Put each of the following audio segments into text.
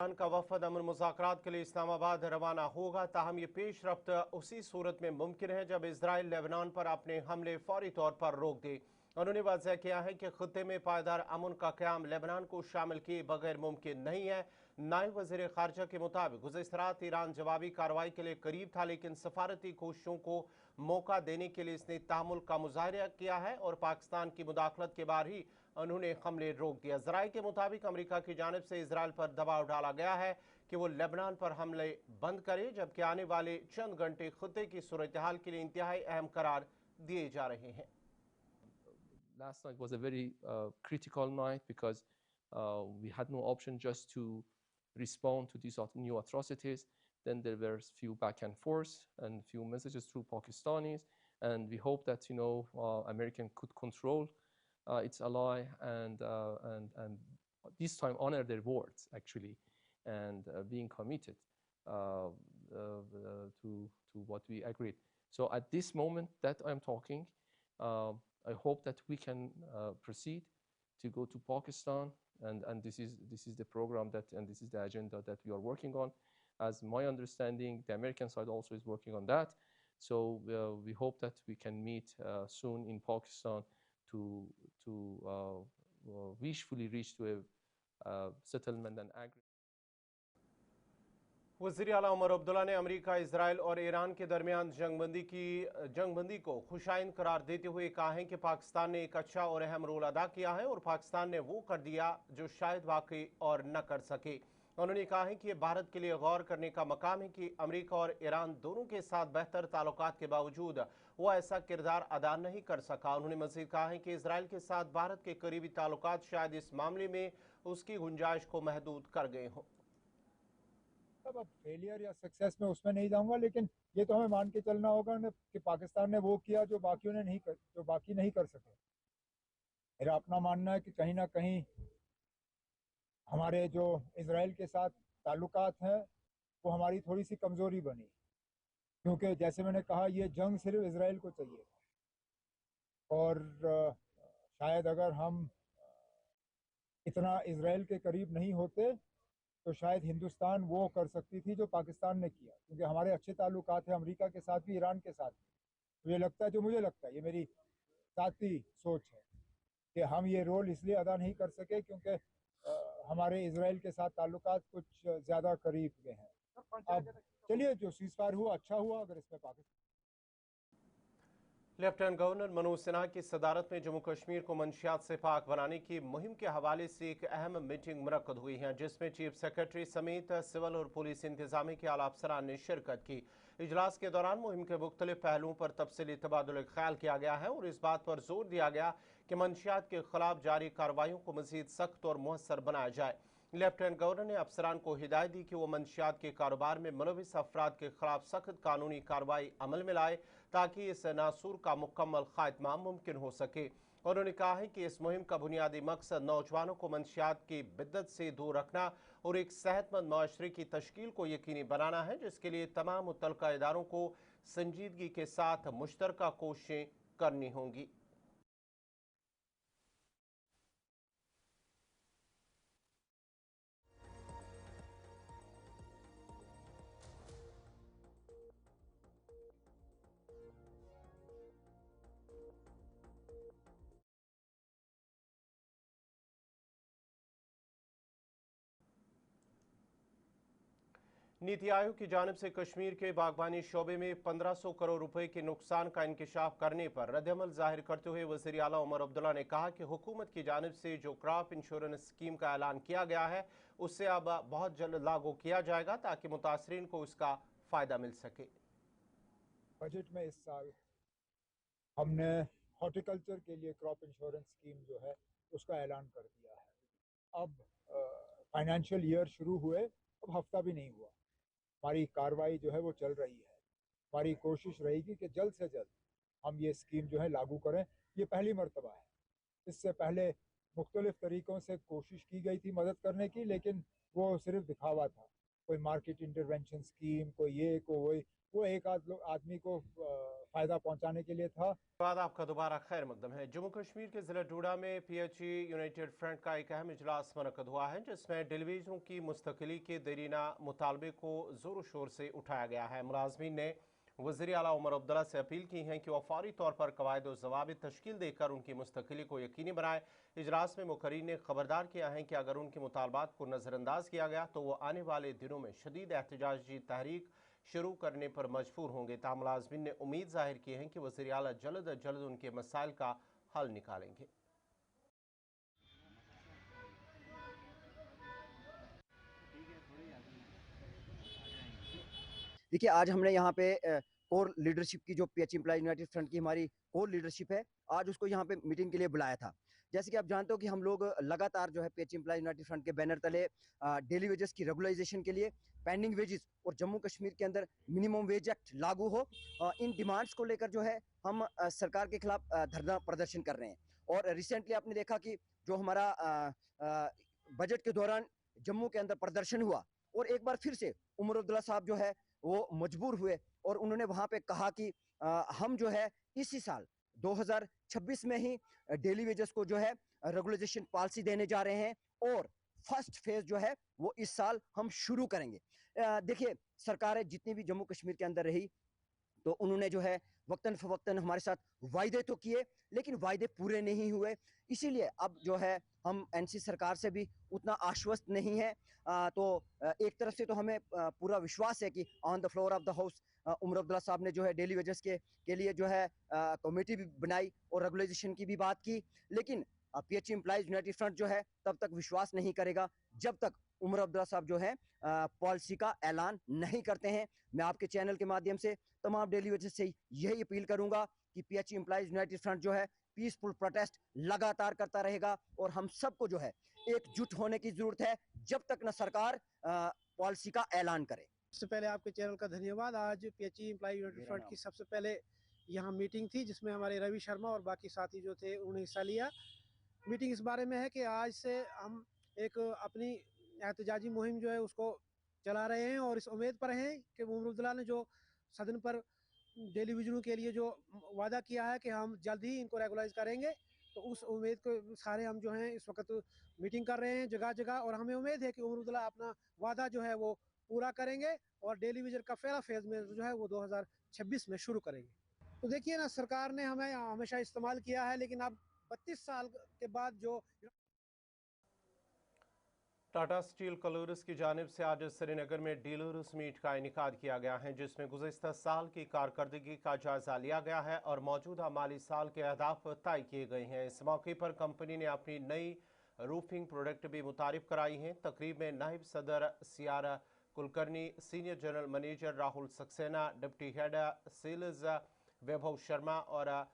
Iran का वफद अमन मुज़ाकरात के लिए इस्लामाबाद रवाना होगा, ताहम ये पेश रफ्त उसी सूरत में मुमकिन है जब इसराइल लेबनान पर अपने हमले फौरी तौर पर रोक दे। उन्होंने वाज़ह किया है कि खत्े में पायदार अमन का क़याम लेबनान को शामिल किए बगैर मुमकिन नहीं है। नायब वज़ीर ख़ारजा के मुताबिक गुज़िश्ता रात ईरान जवाबी कार्रवाई के लिए करीब था, लेकिन सफारती कोशिशों को मौका देने के लिए इसने तहम्मुल का मुज़ाहरा किया है और पाकिस्तान की मुदाखलत के बाद ही उन्होंने हमले रोक दिया। ज़राए के मुताबिक अमेरिका की जानिब से इसराइल पर दबाव डाला गया है कि वो लेबनान पर हमले बंद करे, जबकि आने वाले चंद घंटे खत्े की सूरत हाल के लिए इंतहाई अहम करार दिए जा रहे हैं। Last night was a very critical night because we had no option just to respond to these new atrocities. Then there were few back and forth and few messages through Pakistanis, and we hope that American could control its ally and this time honor their words actually, and being committed to what we agreed. So at this moment that I'm talking, I hope that we can proceed to go to Pakistan, and this is the program that, and this is the agenda that we are working on. As my understanding, the American side also is working on that. So we hope that we can meet soon in Pakistan to wishfully reach to a settlement and agreement. वज़ीर आला उमर अब्दुल्ला ने America, Israel और Iran के दरमियान जंगबंदी को खुशाइन करार देते हुए कहा है कि पाकिस्तान ने एक अच्छा और अहम रोल अदा किया है और पाकिस्तान ने वो कर दिया जो शायद वाकई और न कर सके। उन्होंने कहा है कि ये भारत के लिए गौर करने का मकाम है कि अमेरिका और ईरान दोनों के साथ बेहतर ताल्लुकात के बावजूद वो ऐसा किरदार अदा नहीं कर सका। उन्होंने मज़ीद कहा है कि इसराइल के साथ भारत के करीबी ताल्लुकात शायद इस मामले में उसकी गुंजाइश को महदूद कर गए हों। अब फेलियर या सक्सेस में उसमें नहीं जाऊंगा, लेकिन ये तो हमें मान के चलना होगा कि पाकिस्तान ने वो किया जो बाकी नहीं कर सके। मेरा अपना मानना है कि कहीं ना कहीं हमारे जो इजराइल के साथ ताल्लुकात हैं वो हमारी थोड़ी सी कमज़ोरी बनी, क्योंकि जैसे मैंने कहा ये जंग सिर्फ इजराइल को चाहिए, और शायद अगर हम इतना इजराइल के करीब नहीं होते तो शायद हिंदुस्तान वो कर सकती थी जो पाकिस्तान ने किया, क्योंकि हमारे अच्छे ताल्लुकात हैं अमेरिका के साथ भी, ईरान के साथ भी। तो ये लगता है, जो मुझे लगता है, ये मेरी साथी सोच है कि हम ये रोल इसलिए अदा नहीं कर सके क्योंकि हमारे इजराइल के साथ ताल्लुकात कुछ ज़्यादा करीब के हैं। अब चलिए, जो सीज़फायर हुआ अच्छा हुआ। अगर इसमें पाकिस्तान लेफ्टिनेंट गवर्नर मनोज सिन्हा की सदारत में जम्मू कश्मीर को मंशियात से पाक बनाने की मुहिम के हवाले से एक अहम मीटिंग मुनक्कद हुई है, जिसमें चीफ सेक्रेटरी समेत सिविल और पुलिस इंतजामी के आला अफसरान ने शिरकत की। इजलास के दौरान मुहिम के मुख्तलिफ पहलुओं पर तफसीली तबादुल ख्याल किया गया है और इस बात पर जोर दिया गया कि मंशियात के खिलाफ जारी कार्रवाइयों को मजीद सख्त और मुहस्सर बनाया जाए। लेफ्टिनेंट गवर्नर ने अफसरान को हिदायत दी कि वो मंशियात के कारोबार में मुलविस अफराद के खिलाफ सख्त कानूनी कार्रवाई अमल में लाए ताकि इस नासूर का मुकम्मल खात्मा मुमकिन हो सके। उन्होंने कहा है कि इस मुहिम का बुनियादी मकसद नौजवानों को मंशियात की बिद्दत से दूर रखना और एक सेहतमंद माशरे की तश्कील को यकीनी बनाना है, जिसके लिए तमाम मुतल्लिका इदारों को संजीदगी के साथ मुश्तरका कोशिशें करनी होंगी। नीति आयोग की जानिब से कश्मीर के बागबानी शोबे में 1500 करोड़ रुपए के नुकसान का इंकशाफ करने पर रद्दअमल जाहिर करते हुए वज़ीर आला उमर अब्दुल्ला ने कहा कि हुकूमत की जानिब से जो क्रॉप इंश्योरेंस स्कीम का ऐलान किया गया है उससे अब बहुत जल्द लागू किया जाएगा ताकि मुतासरीन को इसका फ़ायदा मिल सके। बजट में इस साल हमने हॉर्टिकल्चर के लिए क्रॉप इंश्योरेंस स्कीम जो है उसका ऐलान कर दिया है। अब फाइनेंशियल ईयर शुरू हुए, अब हफ्ता भी नहीं हुआ, हमारी कार्रवाई जो है वो चल रही है। हमारी कोशिश रहेगी कि जल्द से जल्द हम ये स्कीम जो है लागू करें। ये पहली मर्तबा है, इससे पहले मुख्तलिफ तरीक़ों से कोशिश की गई थी मदद करने की, लेकिन वो सिर्फ दिखावा था। कोई मार्केट इंटरवेंशन स्कीम, कोई ये, कोई वो एक आदमी को फायदा पहुंचाने के लिए था। बाद आपका दोबारा खैर मकदम है। जम्मू कश्मीर के जिला डोडा में PHE यूनाइटेड फ्रंट का एक अहम इजलास मुनक्कद हुआ है, जिसमें डिलीवरीजों की मुस्तकिली के देरीना मुतालबे को जोर शोर से उठाया गया है। मुलाजमीन ने वज़ीर आला उमर अब्दुल्ला से अपील की है कि वह फौरी तौर पर कवायद और ज़वाबित तश्कील देकर उनकी मुस्तकिली को यकीनी बनाए। इजलास में मुकर्रीन ने खबरदार किया है कि अगर उनके मुतालबात को नज़रअंदाज किया गया तो वह आने वाले दिनों में शदीद एहतजाजी तहरीक शुरू करने पर मजबूर होंगे। ताहम मुलाजमीन ने उम्मीद जाहिर की है कि वज़ीर आला जल्द अज जल्द उनके मसाइल का हल निकालेंगे। देखिए, आज हमने यहाँ पे कोर लीडरशिप की जो PH एम्प्लॉय यूनाइटेड फ्रंट की हमारी कोर लीडरशिप है, आज उसको यहाँ पे मीटिंग के लिए बुलाया था। जैसे कि आप जानते हो कि हम लोग लगातार जो है PH एम्प्लॉय यूनाइटेड फ्रंट के बैनर तले डेली वेजेस की रेगुलराइजेशन के लिए, पेंडिंग वेजेस और जम्मू कश्मीर के अंदर मिनिमम वेज एक्ट लागू हो, इन डिमांड्स को लेकर जो है हम सरकार के खिलाफ धरना प्रदर्शन कर रहे हैं। और रिसेंटली आपने देखा कि जो हमारा बजट के दौरान जम्मू के अंदर प्रदर्शन हुआ और एक बार फिर से उमर अब्दुल्ला साहब जो है वो मजबूर हुए और उन्होंने वहां पे कहा कि हम जो है इसी साल 2026 में ही डेली वेजेस को जो है रेगुलाइजेशन पॉलिसी देने जा रहे हैं और फर्स्ट फेज जो है वो इस साल हम शुरू करेंगे। देखिए, सरकारें जितनी भी जम्मू कश्मीर के अंदर रही तो उन्होंने जो है वक्तन फवक्तन हमारे साथ वायदे तो किए, लेकिन वायदे पूरे नहीं हुए। इसीलिए अब जो है हम NC सरकार से भी उतना आश्वस्त नहीं है। तो एक तरफ से तो हमें पूरा विश्वास है कि on the floor of the house Omar Abdullah साहब ने जो है डेली वेजेस के लिए जो है कमेटी भी बनाई और रेगुलाइजेशन की भी बात की, लेकिन PH एम्प्लॉइज यूनाइटेड फ्रंट जो है तब तक विश्वास नहीं करेगा जब तक उमर अब्दुल्ला साहब जो है पॉलिसी का ऐलान नहीं करते हैं। मैं आपके चैनल के माध्यम से तमाम डेली वेजेस से यही अपील करूंगा कि PH एम्प्लॉइज यूनाइटेड फ्रंट जो है पीसफुल प्रोटेस्ट लगातार करता रहेगा और हम सबको जो है एकजुट होने की जरूरत है जब तक न सरकार पॉलिसी का ऐलान करे। सबसे पहले आपके चैनल का धन्यवाद। आज PHE एम्प्लॉय यूनाइटेड फ्रंट की सबसे पहले यहाँ मीटिंग थी जिसमें हमारे रवि शर्मा और बाकी साथी जो थे उन्होंने हिस्सा लिया। मीटिंग इस बारे में है कि आज से हम एक अपनी एहतजाजी मुहिम जो है उसको चला रहे हैं और इस उम्मीद पर हैं कि उमर अब्दुल्ला ने जो सदन पर डेली विजनों के लिए जो वादा किया है कि हम जल्द ही इनको रेगुलाइज करेंगे, तो उस उम्मीद को सारे हम जो हैं इस वक्त मीटिंग कर रहे हैं जगह जगह और हमें उम्मीद है कि उमर अब्दुल्ला अपना वादा जो है वो पूरा करेंगे और डेली विजन का पहला फेज में जो है वो 2026 में शुरू करेंगे। तो देखिए ना, सरकार ने हमें हमेशा इस्तेमाल किया है, लेकिन अब 32 साल के बाद जो टाटा स्टील कलूरस की जानिब से आज श्रीनगर में डीलर्स मीट का इनेकाद किया गया है, जिसमें गुज़िश्ता साल की कारकर्दगी का जायजा लिया गया है और मौजूदा माली साल के अहदाफ तय किए गए हैं। इस मौके पर कंपनी ने अपनी नई रूफिंग प्रोडक्ट भी मुतारिफ कराई हैं। तकरीब में नायब सदर Siyara Kulkarni, senior general manager Rahul Saxena, deputy head sales Vaibhav Sharma और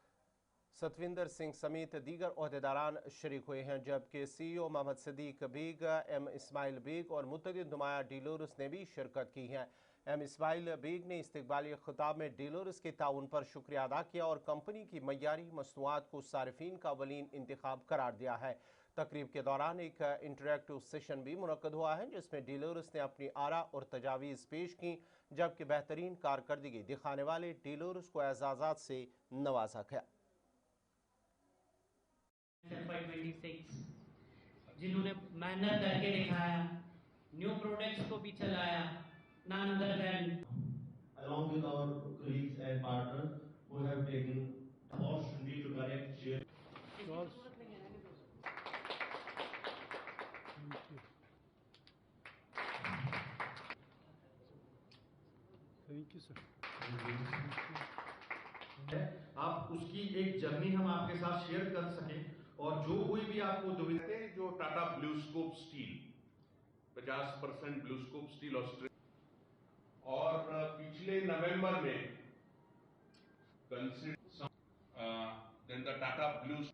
सतविंदर सिंह समेत दीगर ओहदेदारान शरीक हुए हैं, जबकि CEO मोहम्मद सदीक बेग, M इस्माइल बेग और मुतअद्दिद नुमाया डीलर्स ने भी शिरकत की है। M इस्माइल बेग ने इस्तकबाली खिताब में डीलर्स के ताउन पर शुक्रिया अदा किया और कंपनी की मयारी मसनूआत को सारिफीन का अवलीन इंतखाब करार दिया है। तकरीब के दौरान एक इंटरेक्टिव सेशन भी मुनक्कद हुआ है, जिसमें डीलर्स ने अपनी आरा और तजावीज़ पेश की, जबकि बेहतरीन कारकर्दगी दिखाने वाले डीलर्स को एजाज़ात से नवाजा गया। FY26 जिन्होंने मेहनत करके दिखाया, न्यू प्रोडक्ट्स को भी चलाया, none other than along with our colleagues and partners who have taken the opportunity to connect, share. Thank you, sir. आप उसकी एक जर्नी हम आपके साथ शेयर कर सकें और जो कोई भी आपको दुविधा है, जो Tata BlueScope steel 50% BlueScope steel और पिछले नवंबर में टाटा ब्लूस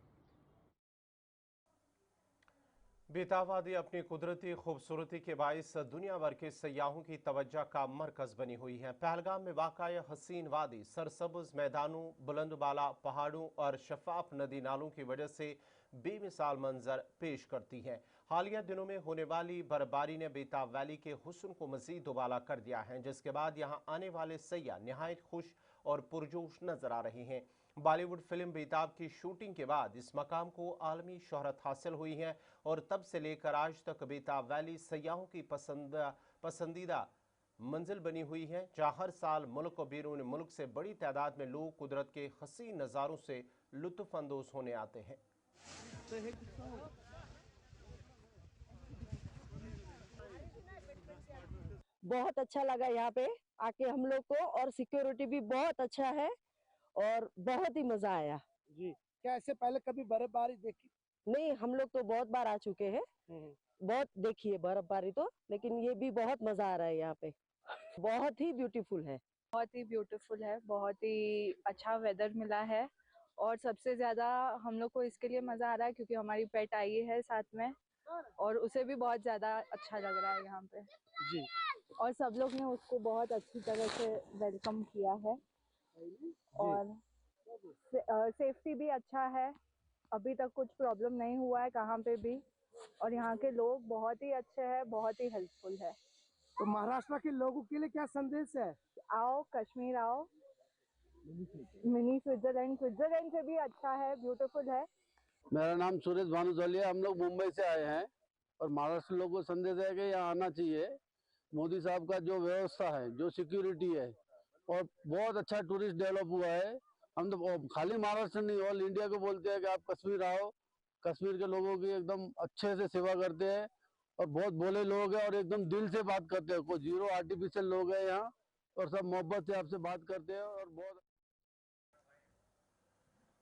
बेतावादी अपनी कुदरती खूबसूरती के बाइस दुनिया भर के सयाहों की तवज्जो का मरकज बनी हुई है। पहलगाम में वाक़ा हसीन वादी सरसब्ज़ मैदानों, बुलंद बाला पहाड़ों और शफाफ नदी नालों की वजह से बेमिसाल मंजर पेश करती है। हालिया दिनों में होने वाली बर्फबारी ने बेताब वैली के हुस्न को मज़ीद दुबाला कर दिया है, जिसके बाद यहाँ आने वाले सयाह नहायत खुश और पुरजोश नजर आ रही हैं। बॉलीवुड फिल्म बेताब की शूटिंग के बाद इस मकाम को आलमी शोहरत हासिल हुई है और तब से लेकर आज तक बेताब वैली सयाहों की पसंदीदा मंजिल बनी हुई है, जहां हर साल मुल्क और बैरून मुल्क से बड़ी तादाद में लोग कुदरत के हसीन नज़ारों से लुत्फ अंदोज होने आते हैं। बहुत अच्छा लगा यहाँ पे आके हम लोग को, और सिक्योरिटी भी बहुत अच्छा है और बहुत ही मजा आया जी। क्या इससे पहले कभी बर्फबारी देखी? नहीं, हम लोग तो बहुत बार आ चुके हैं, बहुत देखी है बर्फबारी तो, लेकिन ये भी बहुत मजा आ रहा है यहाँ पे। बहुत ही ब्यूटीफुल है, बहुत ही ब्यूटीफुल है, बहुत ही अच्छा वेदर मिला है और सबसे ज्यादा हम लोग को इसके लिए मजा आ रहा है क्योंकि हमारी पेट आई है साथ में और उसे भी बहुत ज्यादा अच्छा लग रहा है यहाँ पे जी। और सब लोग ने उसको बहुत अच्छी तरह से वेलकम किया है और सेफ्टी भी अच्छा है, अभी तक कुछ प्रॉब्लम नहीं हुआ है कहाँ पे भी, और यहाँ के लोग बहुत ही अच्छे हैं, बहुत ही हेल्पफुल है। तो महाराष्ट्र के लोगों के लिए क्या संदेश है? आओ कश्मीर आओ, मिनी स्विट्जरलैंड से भी अच्छा है, ब्यूटीफुल है। मेरा नाम सुरेश भानुशाली है। हम लोग मुंबई से आए हैं और महाराष्ट्र लोगों को संदेश है कि यहाँ आना चाहिए। मोदी साहब का जो व्यवस्था है, जो सिक्योरिटी है, और बहुत अच्छा टूरिस्ट डेवलप हुआ है। हम तो खाली महाराष्ट्र नहीं, ऑल इंडिया को बोलते हैं कि आप कश्मीर आओ। कश्मीर के लोगों की एकदम अच्छे से सेवा करते हैं और बहुत भोले लोग हैं और एकदम दिल से बात करते हैं। कोई जीरो आर्टिफिशियल लोग हैं यहाँ और सब मोहब्बत से आपसे बात करते हैं और बहुत।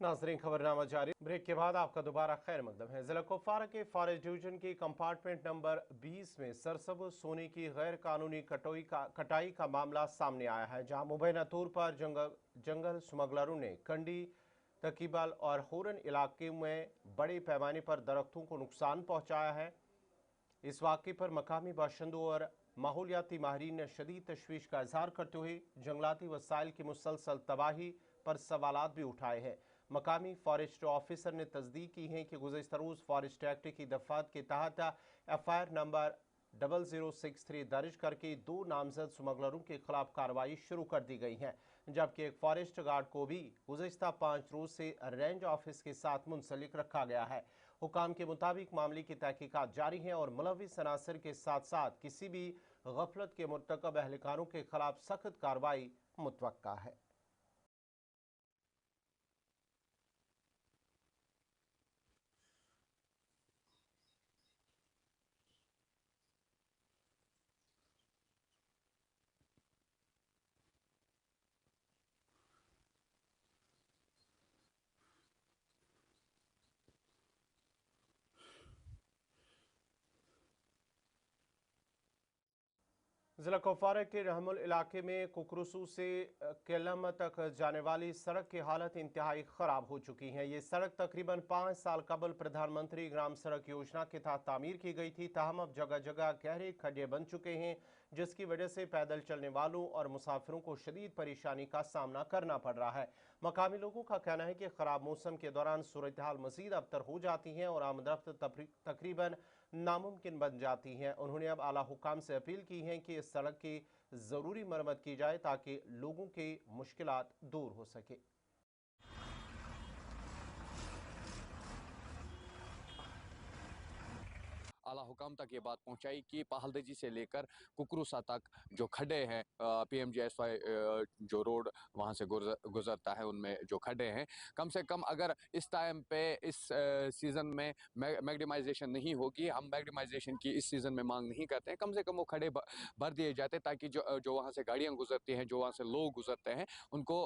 नाज़रीन, खबरनामा जारी। ब्रेक के बाद आपका दोबारा खैर मकदम है। जिला कुपवारा के फॉरेस्ट डिवीजन की कंपार्टमेंट नंबर 20 में सरसब्ज़ सोने की गैर कानूनी कटाई का मामला सामने आया है, जहां मुबैना तौर पर जंगल स्मगलरों ने कंडी, तकीबल और होरन इलाके में बड़े पैमाने पर दरख्तों को नुकसान पहुंचाया है। इस वाक़े पर मकामी बाशिंदों और माहौलियाती माहिरीन ने शदीद तशवीश का इजहार करते हुए जंगलाती वसाइल की मुसलसल तबाही पर सवालात भी उठाए हैं। मकामी फॉरेस्ट ऑफिसर ने तस्दीक की है कि गुज़श्ता रोज़ फॉरेस्ट एक्ट की दफात के तहत FIR नंबर 0063 दर्ज करके 2 नामजद स्मगलरों के खिलाफ कार्रवाई शुरू कर दी गई है, जबकि एक फॉरेस्ट गार्ड को भी गुज़श्ता 5 रोज से रेंज ऑफिस के साथ मुंसलिक रखा गया है। हुकाम के मुताबिक मामले की तहकीकात जारी है और मुलविस अनासर के साथ साथ किसी भी गफलत के मुर्तकब अहलकारों के खिलाफ सख्त कार्रवाई मुतवक्का है। जिला कुपवारा के रहमुल इलाके में कुकरुसू से केलम तक जाने वाली सड़क की हालत इंतहाई ख़राब हो चुकी है। ये सड़क तकरीबन 5 साल कबल प्रधानमंत्री ग्राम सड़क योजना के तहत तामीर की गई थी, ताहम अब जगह जगह गहरे खड्डे बन चुके हैं, जिसकी वजह से पैदल चलने वालों और मुसाफिरों को शदीद परेशानी का सामना करना पड़ रहा है। मकामी लोगों का कहना है कि ख़राब मौसम के दौरान सूरत हाल मज़ीद अबतर हो जाती है और आमदरफ्त तकरीबन नामुमकिन बन जाती हैं। उन्होंने अब आला हुकाम से अपील की है कि इस सड़क की ज़रूरी मरम्मत की जाए ताकि लोगों की मुश्किलात दूर हो सके। आला हुकाम तक ये बात पहुंचाई कि पहालदजी से लेकर कुकरूसा तक जो खड्डे हैं, PMGSY जो रोड वहां से गुजरता है, उनमें जो खड्डे हैं, कम से कम अगर इस टाइम पे इस सीज़न में मैग्नेमाइजेशन नहीं होगी, हम मैग्नेमाइजेशन की इस सीज़न में मांग नहीं करते हैं, कम से कम वो खड्डे भर दिए जाते ताकि जो वहाँ से गाड़ियाँ गुजरती हैं, जो वहाँ से लोग गुजरते हैं, उनको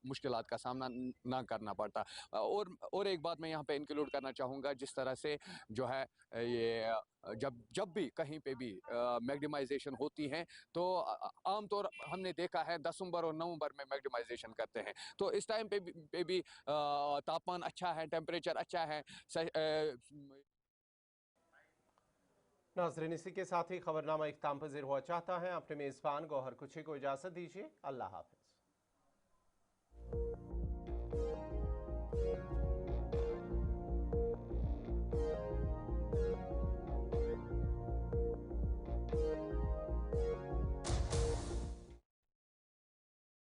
मुश्किलात का सामना ना करना पड़ता। और एक बात मैं यहाँ पे इंक्लूड करना चाहूँगा, जिस तरह से जो है ये जब भी कहीं पे भी मैग्नेमाइजेशन होती है तो आमतौर हमने देखा है दिसंबर और नवंबर में मैग्नेमाइजेशन करते हैं, तो इस टाइम पे भी तापमान अच्छा है, टेम्परेचर अच्छा है। नाज़रीन, इसी के साथ ही खबरनामा इख्तिताम पज़ीर हुआ चाहता है। अपने मेज़बान गौहर कुछी को इजाज़त दीजिए। अल्लाह हाफ़िज़।